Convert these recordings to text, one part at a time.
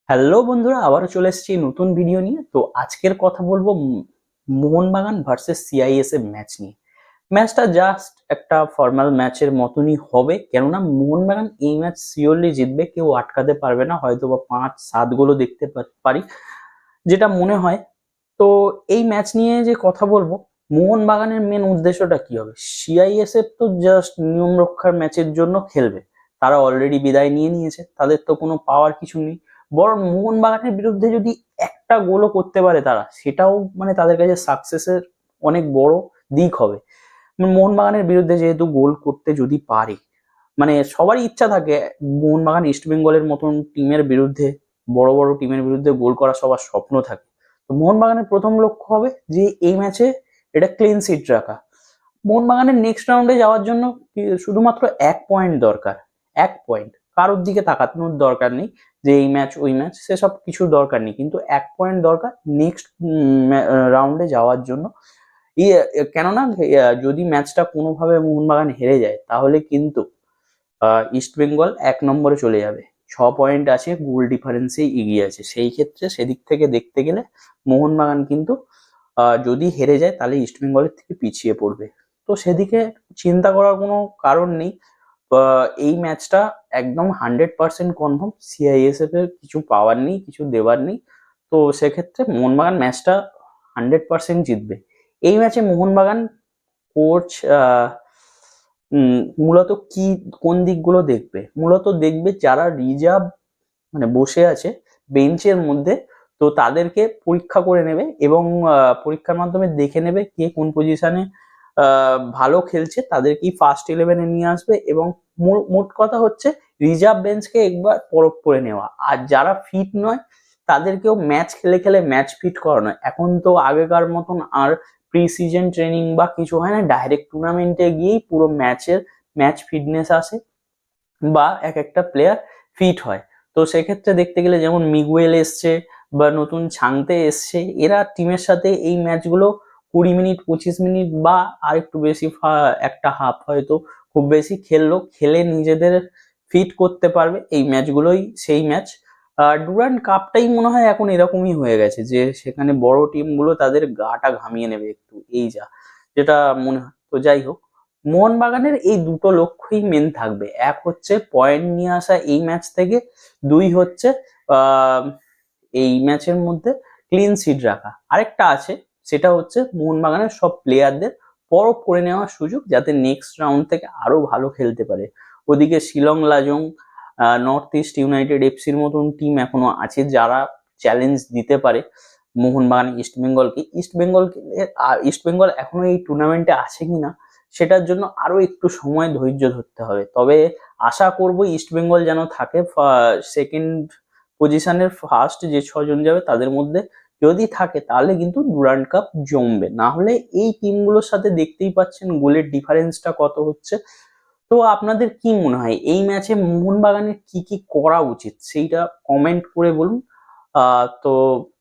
Hello বন্ধুরা, আবারও চলে এসেছি নতুন ভিডিও নিয়ে। তো আজকের কথা বলবো মোহনবাগান ভার্সেস সিআইএসএফ ম্যাচ নিয়ে। ম্যাচটা জাস্ট একটা ফর্মাল ম্যাচের মতনই হবে, কেননা মোহনবাগান এই ম্যাচ শিওরলি জিতবে, কেউ আটকাতে পারবে না। হয়তো বা 5-7 গোলও দেখতে পারি, যেটা মনে হয়। তো এই ম্যাচ নিয়ে যে কথা বলবো, মোহনবাগানের মেন উদ্দেশ্যটা কি হবে? সিআইএসএফ তো জাস্ট নিয়ম রক্ষার ম্যাচের জন্য খেলবে, তারা অলরেডি বিদায় নিয়ে নিয়েছে, তাদের তো কোনো পাওয়ার কিছু নেই। বরং মোহনবাগানের বিরুদ্ধে যদি একটা গোলও করতে পারে তারা, সেটাও মানে তাদের কাছে সাকসেসের অনেক বড় দিক হবে। মোহনবাগানের বিরুদ্ধে যেহেতু গোল করতে যদি পারে, মানে সবারই ইচ্ছা থাকে মোহনবাগান ইস্ট বেঙ্গলের মতন টিমের বিরুদ্ধে, বড় বড় টিমের বিরুদ্ধে গোল করা সবার স্বপ্ন থাকে। তো মোহনবাগানের প্রথম লক্ষ্য হবে যে এই ম্যাচে এটা ক্লিন সিট রাখা। মোহনবাগানের নেক্সট রাউন্ডে যাওয়ার জন্য শুধুমাত্র 1 পয়েন্ট দরকার। 1 পয়েন্ট, কারোর দিকে তাকানোর দরকার নেই যে এই ম্যাচ ওই ম্যাচ, সেসব কিছু দরকার নেই, কিন্তু 1 পয়েন্ট দরকার নেক্সট রাউন্ডে যাওয়ার জন্য। কেননা যদি ম্যাচটা কোনোভাবে মোহনবাগান হেরে যায়, তাহলে কিন্তু ইস্ট বেঙ্গল 1 নম্বরে চলে যাবে। 6 পয়েন্ট আছে, গোল ডিফারেন্সে এগিয়ে আছে। সেই ক্ষেত্রে সেদিক থেকে দেখতে গেলে মোহনবাগান কিন্তু যদি হেরে যায় তাহলে ইস্ট বেঙ্গলের থেকে পিছিয়ে পড়বে। তো সেদিকে চিন্তা করার কোনো কারণ নেই। এই ম্যাচটা একদম 100% কনফার্ম, সিআইএসএফ এর কিছু পাওয়ার নেই, কিছু দেওয়ার নেই। তো সেক্ষেত্রে মোহনবাগান ম্যাচটা 100% জিতবে। এই ম্যাচে মোহনবাগান কোচ মূলত কোন দিকগুলো দেখবে? মূলত দেখবে যারা রিজার্ভ মানে বসে আছে বেঞ্চের মধ্যে, তো তাদেরকে পরীক্ষা করে নেবে এবং পরীক্ষার মাধ্যমে দেখে নেবে কে কোন পজিশনে ভালো খেলছে, তাদেরকেই ফার্স্ট 11-এ নিয়ে আসবে। এবং মোট কথা হচ্ছে রিজার্ভ বেঞ্চকে একবার পরখ করে নেওয়া, আর যারা ফিট নয় তাদেরকেও ম্যাচ খেলে খেলে ম্যাচ ফিট করানো। এখন তো আগেকার মতন আর প্রি সিজন ট্রেনিং বা কিছু হয় না, ডাইরেক্ট টুর্নামেন্টে গিয়েই পুরো ম্যাচ ফিটনেস আসে বা এক একটা প্লেয়ার ফিট হয়। তো সেক্ষেত্রে দেখতে গেলে যেমন মিগুয়েল এসছে বা নতুন ছাংতে এসছে, এরা টিমের সাথে এই ম্যাচগুলো 20 মিনিট 25 মিনিট বা আর একটু বেশি, একটা হাফ হয়তো খুব বেশি খেললো, খেলে নিজেদের ফিট করতে পারবে। এই ম্যাচগুলোই সেই ম্যাচ। ডুরান্ড কাপটাই মনে হয় এখন এরকমই হয়ে গেছে, যে সেখানে বড় টিমগুলো তাদের গাটা ঘামিয়ে নেবে একটু, এই যেটা মনে হয়। তো যাই হোক, মোহনবাগানের এই দুটো লক্ষ্যই মেন থাকবে। এক হচ্ছে পয়েন্ট নিয়ে আসা এই ম্যাচ থেকে, দুই হচ্ছে আহ এই ম্যাচের মধ্যে ক্লিন সিট রাখা। আরেকটা আছে, সেটা হচ্ছে মোহনবাগানের সব প্লেয়ারদের পরখ করে নেওয়ার সুযোগ, যাতে নেক্সট রাউন্ড থেকে আরো ভালো খেলতে পারে। ওদিকে Shillong Lajong, north east united এফসির মতন টিম এখনো আছে যারা চ্যালেঞ্জ দিতে পারে মোহনবাগান ইস্টবেঙ্গলকে। ইস্টবেঙ্গল এখনো এই টুর্নামেন্টে আছে কিনা সেটার জন্য আরো একটু সময় ধৈর্য ধরতে হবে। তবে আশা করব ইস্টবেঙ্গল যেন থাকে সেকেন্ড পজিশনের, ফার্স্ট যে 6 জন যাবে তাদের মধ্যে যদি থাকে, তাহলে কিন্তু ডুরান্ড কাপ জমবে। না হলে এই টিমগুলোর সাথে দেখতেই পাচ্ছেন গোলের ডিফারেন্সটা কত হচ্ছে। তো আপনাদের কি মনে হয় এই ম্যাচে মোহনবাগানের কি কি করা উচিত, সেইটা কমেন্ট করে বলুন। তো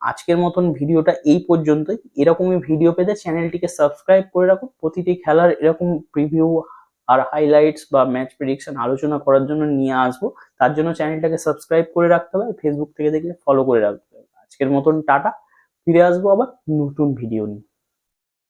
আজকের মতন ভিডিওটা এই পর্যন্তই। এরকমই ভিডিও পেতে চ্যানেলটিকে সাবস্ক্রাইব করে রাখুন। প্রতিটি খেলার এরকম প্রিভিউ আর হাইলাইটস বা ম্যাচ প্রেডিকশন আলোচনা করার জন্য নিয়ে আসবো। তার জন্য চ্যানেলটাকে সাবস্ক্রাইব করে রাখতে হবে, ফেসবুক থেকে দেখলে ফলো করে রাখতে হবে। আজকের মতন টাটা, ফিরে আসবো আবার নতুন ভিডিও নিয়ে।